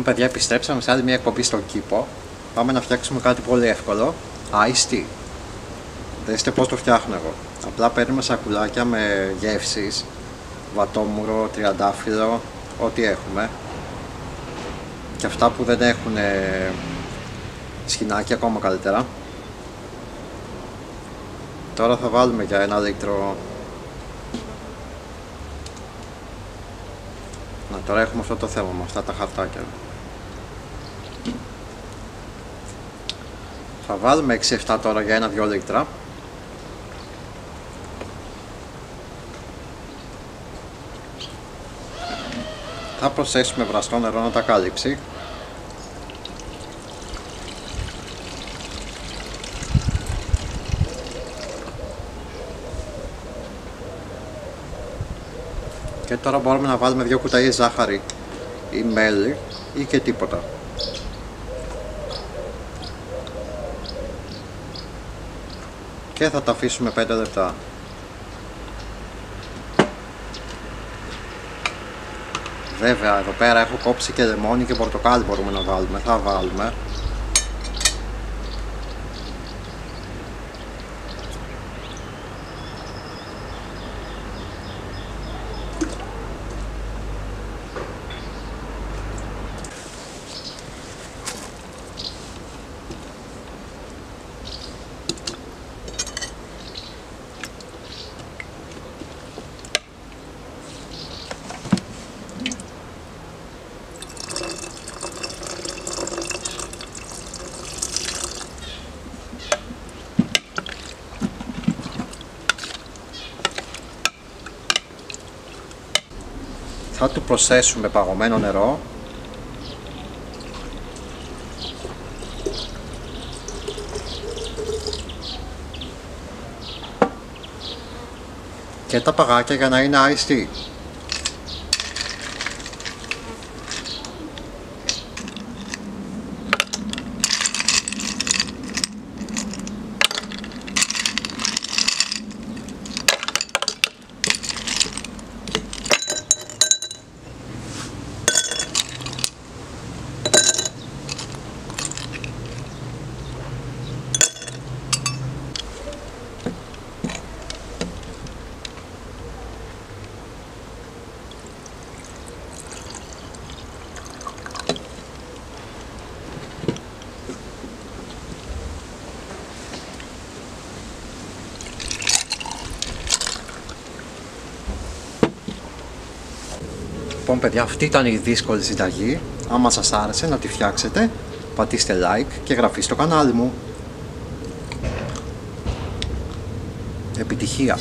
Παιδιά, επιστρέψαμε σε άλλη μια εκπομπή στον κήπο. Πάμε να φτιάξουμε κάτι πολύ εύκολο. Ice Tea. Δέστε πως το φτιάχνω εγώ. Απλά παίρνουμε σακουλάκια με γεύσεις, βατόμουρο, τριαντάφυλλο, ό,τι έχουμε. Και αυτά που δεν έχουν σχοινάκι ακόμα καλύτερα. Τώρα θα βάλουμε για 1 λίτρο. Να, τώρα έχουμε αυτό το θέμα με αυτά τα χαρτάκια. Θα βάλουμε 6-7 τώρα για 1-2 λίτρα. Θα προσθέσουμε βραστό νερό να τα κάλυψει. Και τώρα μπορούμε να βάλουμε 2 κουταλιές ζάχαρη ή μέλι ή και τίποτα. Και θα τα αφήσουμε 5 λεπτά. Βέβαια εδώ πέρα έχω κόψει και λεμόνι και πορτοκάλι μπορούμε να βάλουμε. Θα βάλουμε. Θα του προσθέσουμε παγωμένο νερό και τα παγάκια για να είναι ice tea. Λοιπόν παιδιά, αυτή ήταν η δύσκολη συνταγή. Άμα σας άρεσε να τη φτιάξετε, πατήστε like και εγγραφή στο κανάλι μου. Επιτυχία!